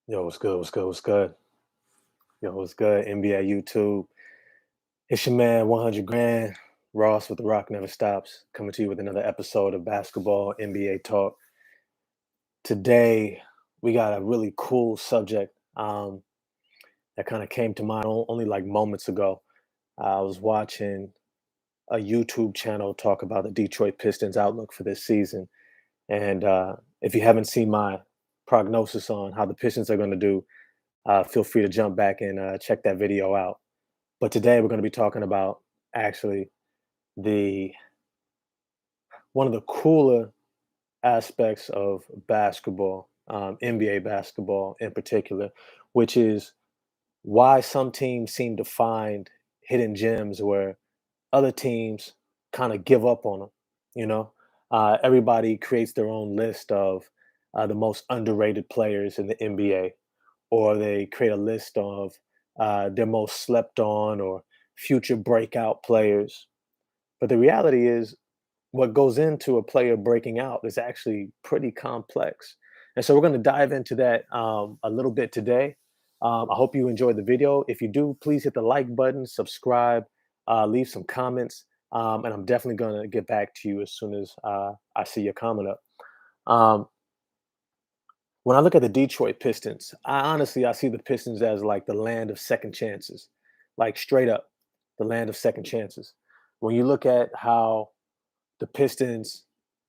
Yo, what's good? What's good? What's good? Yo, what's good? NBA YouTube. It's your man, 100 grand. Ross with the Rock Never Stops, coming to you with another episode of basketball NBA talk. Today, we got a really cool subject that kind of came to mind only like moments ago. I was watching a YouTube channel talk about the Detroit Pistons outlook for this season. And if you haven't seen my prognosis on how the Pistons are going to do, feel free to jump back and check that video out. But today we're going to be talking about actually the one of the cooler aspects of basketball, NBA basketball in particular, which is why some teams seem to find hidden gems where other teams kind of give up on them. You know, everybody creates their own list of the most underrated players in the NBA, or they create a list of their most slept on or future breakout players. But the reality is, what goes into a player breaking out is actually pretty complex. And so we're going to dive into that a little bit today. I hope you enjoyed the video. If you do, please hit the like button, subscribe, leave some comments, and I'm definitely going to get back to you as soon as I see your comment up. Um, when I look at the Detroit Pistons, I see the Pistons as like the land of second chances, like straight up, the land of second chances. When you look at how the Pistons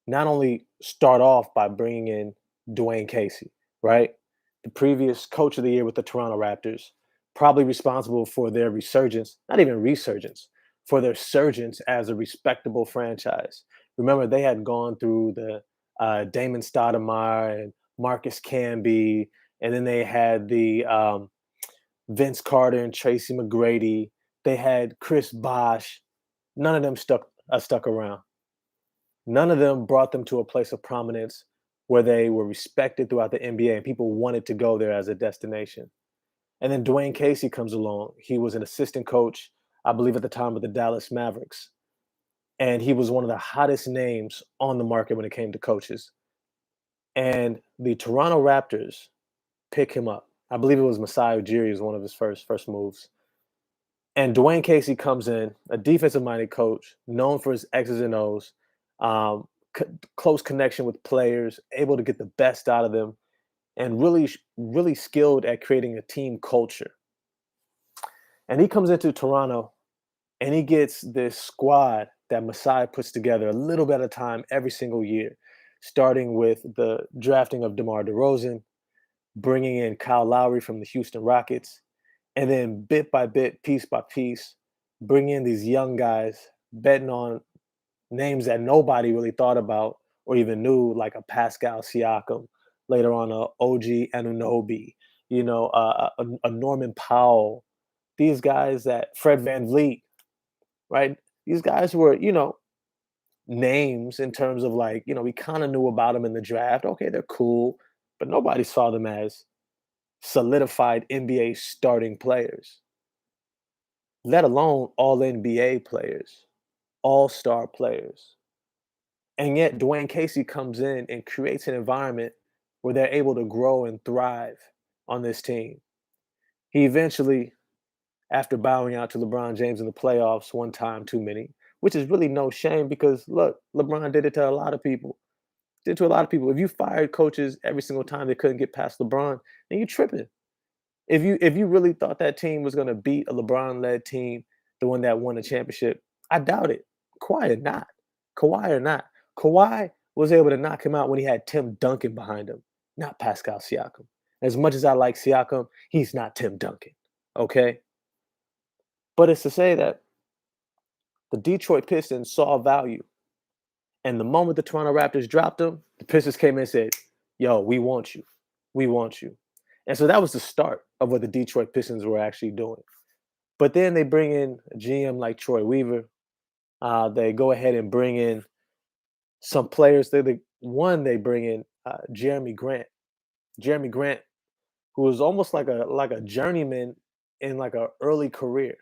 not only start off by bringing in Dwayne Casey, right? The previous coach of the year with the Toronto Raptors, probably responsible for their resurgence, not even resurgence, for their surgence as a respectable franchise. Remember, they had gone through the Damon Stoudemire and Marcus Camby, and then they had the Vince Carter and Tracy McGrady. They had Chris Bosh. None of them stuck around. None of them brought them to a place of prominence where they were respected throughout the NBA and people wanted to go there as a destination. And then Dwayne Casey comes along. He was an assistant coach, I believe, at the time of the Dallas Mavericks. And he was one of the hottest names on the market when it came to coaches. And the Toronto Raptors pick him up. I believe it was Masai Ujiri was one of his first moves. And Dwayne Casey comes in, a defensive-minded coach, known for his X's and O's, um, close connection with players, able to get the best out of them, and really skilled at creating a team culture. And he comes into Toronto, and he gets this squad that Masai puts together a little bit at a time every single year, starting with the drafting of DeMar DeRozan, bringing in Kyle Lowry from the Houston Rockets, and then bit by bit, piece by piece, bringing in these young guys, betting on names that nobody really thought about or even knew, like a Pascal Siakam, later on a OG Anunoby, a Norman Powell. These guys that Fred Van Vliet, right? These guys were, names in terms of like, we kind of knew about them in the draft. Okay, they're cool, but nobody saw them as solidified NBA starting players, let alone all NBA players, all star players. And yet, Dwayne Casey comes in and creates an environment where they're able to grow and thrive on this team. He eventually, after bowing out to LeBron James in the playoffs one time too many, which is really no shame because look, LeBron did it to a lot of people. Did it to a lot of people. If you fired coaches every single time they couldn't get past LeBron, then you're tripping. If you really thought that team was going to beat a LeBron-led team, the one that won the championship, I doubt it. Kawhi or not, Kawhi or not, Kawhi was able to knock him out when he had Tim Duncan behind him, not Pascal Siakam. As much as I like Siakam, he's not Tim Duncan. Okay, but it's to say that the Detroit Pistons saw value, and the moment the Toronto Raptors dropped him, the Pistons came in and said, "Yo, we want you, we want you." And so that was the start of what the Detroit Pistons were actually doing. But then they bring in a GM like Troy Weaver. They go ahead and bring in some players. They bring in Jeremy Grant. Jeremy Grant, who was almost like a journeyman in like a early career.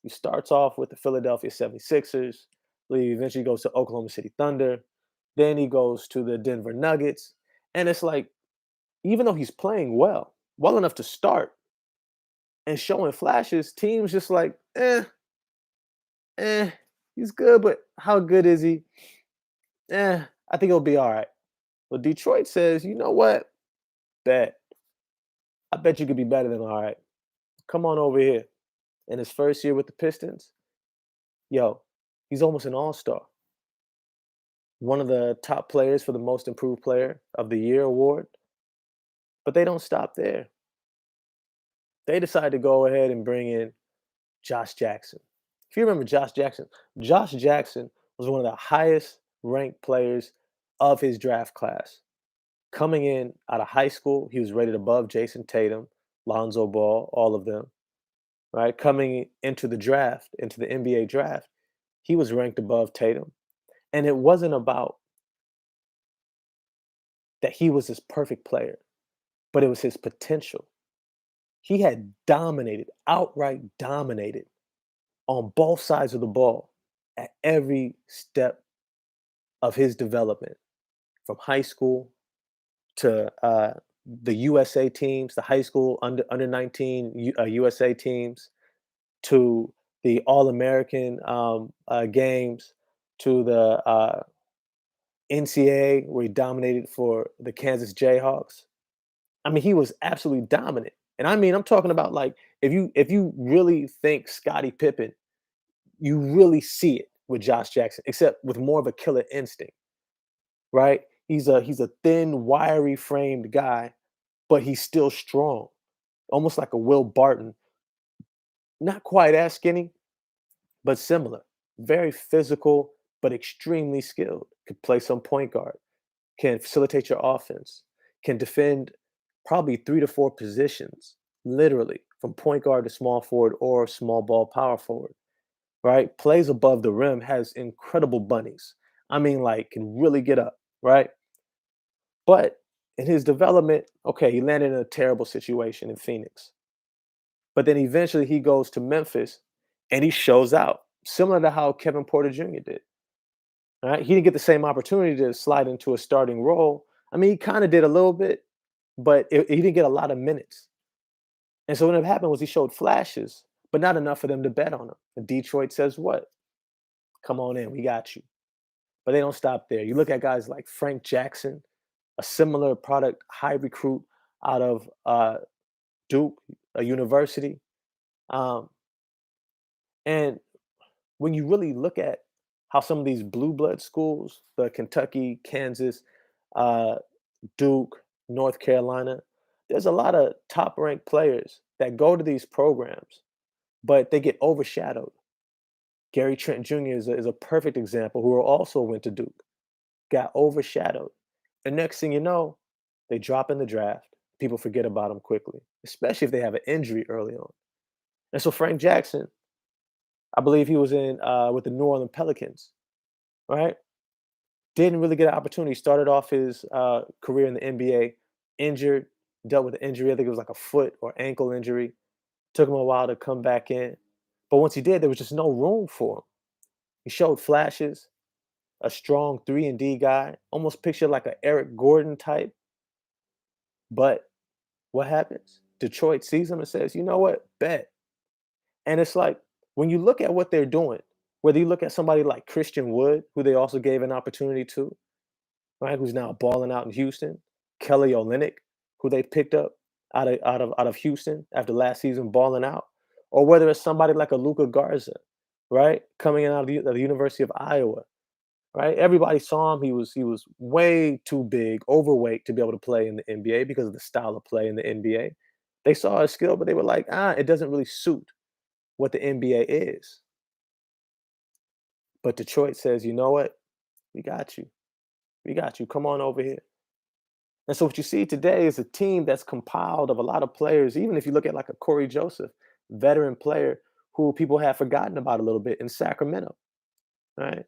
He starts off with the Philadelphia 76ers. He eventually goes to Oklahoma City Thunder. Then he goes to the Denver Nuggets. And it's like, even though he's playing well, well enough to start and showing flashes, teams just like, eh, he's good, but how good is he? I think he'll be all right. Well, Detroit says, you know what? Bet. I bet you could be better than all right. Come on over here. In his first year with the Pistons, yo, he's almost an all-star. One of the top players for the most improved player of the year award. But they don't stop there. They decide to go ahead and bring in Josh Jackson. If you remember Josh Jackson was one of the highest ranked players of his draft class. Coming in out of high school, he was rated above Jason Tatum, Lonzo Ball, all of them, right? Coming into the draft, into the NBA draft, he was ranked above Tatum. And it wasn't about that he was this perfect player, but it was his potential. He had dominated, outright dominated on both sides of the ball at every step of his development, from high school to the USA teams, the high school under 19 USA teams, to the All American games, to the NCAA where he dominated for the Kansas Jayhawks. I mean, he was absolutely dominant. And I mean, I'm talking about like if you really think Scottie Pippen, you really see it with Josh Jackson, except with more of a killer instinct, right? He's a thin, wiry framed guy, but he's still strong, almost like a Will Barton. Not quite as skinny, but similar. Very physical, but extremely skilled. Could play some point guard, can facilitate your offense, can defend probably 3 to 4 positions, literally from point guard to small forward or small ball power forward, right? Plays above the rim, has incredible bunnies. I mean, like, can really get up, right? But in his development, okay, he landed in a terrible situation in Phoenix. But then eventually he goes to Memphis and he shows out, similar to how Kevin Porter Jr. did. All right. He didn't get the same opportunity to slide into a starting role. I mean, he kind of did a little bit, but he didn't get a lot of minutes. And so what happened was he showed flashes, but not enough for them to bet on him. And Detroit says, what? Come on in, we got you. But they don't stop there. You look at guys like Frank Jackson, a similar product, high recruit out of Duke, a university. Um, and when you really look at how some of these blue blood schools, the Kentucky, Kansas, uh, Duke, North Carolina, there's a lot of top ranked players that go to these programs, but they get overshadowed. Gary Trent Jr. is a perfect example who also went to Duke, got overshadowed. And next thing you know, they drop in the draft. People forget about them quickly, especially if they have an injury early on. And so Frank Jackson, I believe he was in with the New Orleans Pelicans, right? Didn't really get an opportunity. Started off his career in the NBA injured, dealt with an injury. I think it was like a foot or ankle injury. Took him a while to come back in. But once he did, there was just no room for him. He showed flashes, a strong 3 and D guy, almost pictured like a Eric Gordon type. But what happens? Detroit sees him and says, you know what? Bet. And it's like when you look at what they're doing, whether you look at somebody like Christian Wood, who they also gave an opportunity to, right? Who's now balling out in Houston. Kelly Olynyk, who they picked up out of Houston after last season balling out, or whether it's somebody like a Luca Garza, right, coming in out of the University of Iowa, right? Everybody saw him. He was way too big, overweight to be able to play in the NBA because of the style of play in the NBA. They saw his skill, but they were like, it doesn't really suit what the NBA is. But Detroit says, you know what? We got you. We got you. Come on over here. And so what you see today is a team that's compiled of a lot of players, even if you look at like a Corey Joseph, veteran player who people have forgotten about a little bit in Sacramento, right?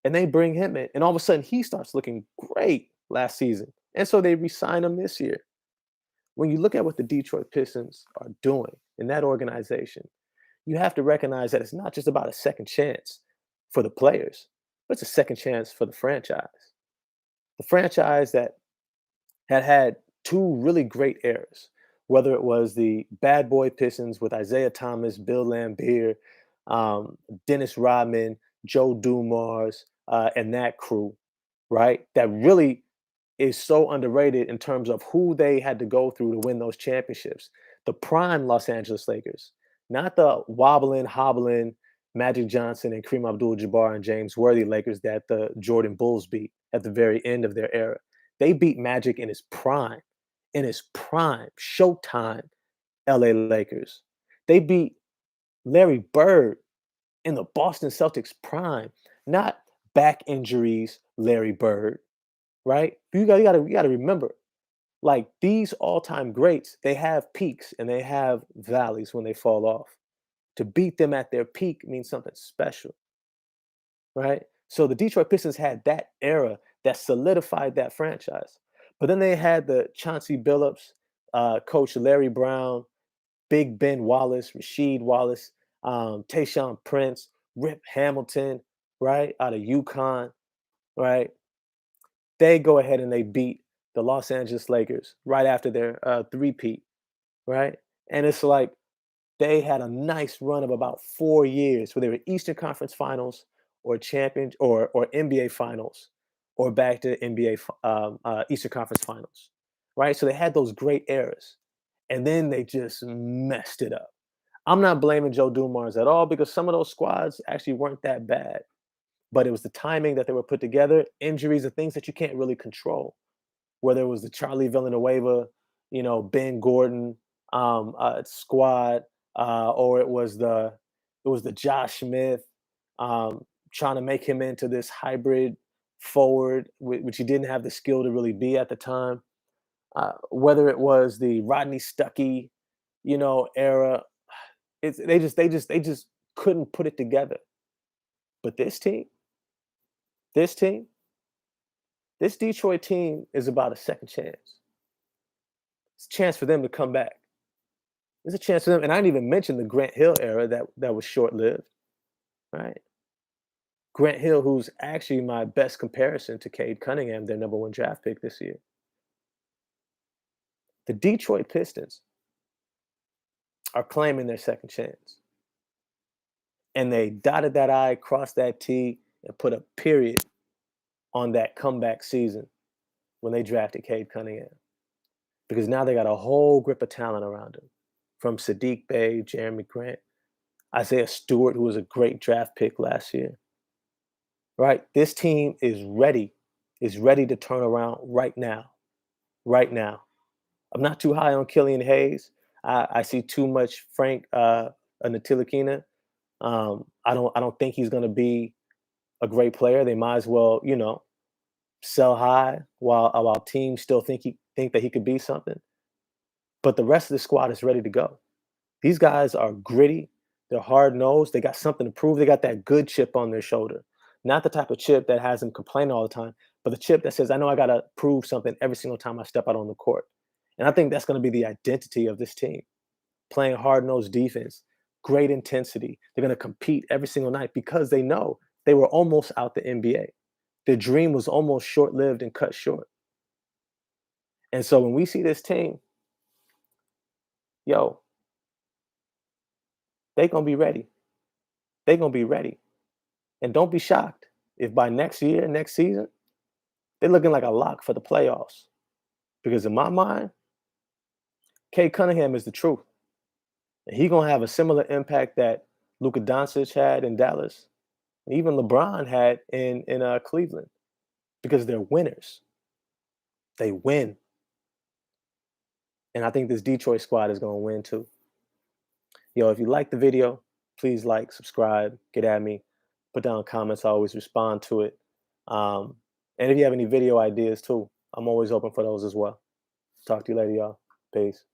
And they bring him in, and all of a sudden he starts looking great last season. And so they re-sign him this year. When you look at what the Detroit Pistons are doing in that organization, you have to recognize that it's not just about a second chance for the players, but it's a second chance for the franchise. The franchise that had 2 really great eras. whether it was the bad boy Pistons with Isaiah Thomas, Bill Laimbeer, um, Dennis Rodman, Joe Dumars, and that crew, right? That really is so underrated in terms of who they had to go through to win those championships. The prime Los Angeles Lakers, not the wobbling, hobbling Magic Johnson and Kareem Abdul-Jabbar and James Worthy Lakers that the Jordan Bulls beat at the very end of their era. They beat Magic in his prime, Showtime LA Lakers. They beat Larry Bird in the Boston Celtics prime, not back injuries, Larry Bird, right? You gotta remember, like these all-time greats, they have peaks and they have valleys when they fall off. To beat them at their peak means something special, right? So the Detroit Pistons had that era that solidified that franchise. But then they had the Chauncey Billups, Coach Larry Brown, Big Ben Wallace, Rasheed Wallace, Tayshaun Prince, Rip Hamilton, right, out of UConn, right? They go ahead and they beat the Los Angeles Lakers right after their three-peat, right? And it's like they had a nice run of about 4 years where they were Eastern Conference Finals or champion or NBA Finals or back to NBA Eastern Conference Finals, right? So they had those great eras, and then they just messed it up. I'm not blaming Joe Dumars at all because some of those squads actually weren't that bad, but it was the timing that they were put together, injuries, and things that you can't really control. Whether it was the Charlie Villanueva, Ben Gordon squad, or it was the Josh Smith, trying to make him into this hybrid forward, which he didn't have the skill to really be at the time. Whether it was the Rodney Stuckey, era, they just couldn't put it together. But this team, this Detroit team is about a second chance. It's a chance for them to come back. It's a chance for them, and I didn't even mention the Grant Hill era that was short-lived, right? Grant Hill, who's actually my best comparison to Cade Cunningham, their number one draft pick this year. The Detroit Pistons are claiming their second chance, and they dotted that I, crossed that T, and put a period on that comeback season when they drafted Cade Cunningham. Because now they got a whole grip of talent around him, from Sadiq Bey, Jeremy Grant, Isaiah Stewart, who was a great draft pick last year. Right? This team is ready to turn around right now. Right now. I'm not too high on Killian Hayes. I see too much Frank Ntilikina. I don't think he's gonna be a great player. They might as well, sell high while teams still think that he could be something. But the rest of the squad is ready to go. These guys are gritty. They're hard nosed. They got something to prove. They got that good chip on their shoulder. Not the type of chip that has them complaining all the time, but the chip that says, I know I got to prove something every single time I step out on the court. And I think that's going to be the identity of this team, playing hard nosed defense, great intensity. They're going to compete every single night because they know they were almost out the NBA. Their dream was almost short lived and cut short. And so when we see this team, yo, they going to be ready. They going to be ready. And don't be shocked if by next year, next season, they're looking like a lock for the playoffs. Because in my mind, Kay Cunningham is the truth. And he's gonna have a similar impact that Luka Doncic had in Dallas, and even LeBron had in Cleveland, because they're winners. They win, and I think this Detroit squad is gonna win too. Yo, if you like the video, please like, subscribe, get at me, put down comments. I always respond to it. Um, and if you have any video ideas too, I'm always open for those as well. Talk to you later, y'all. Peace.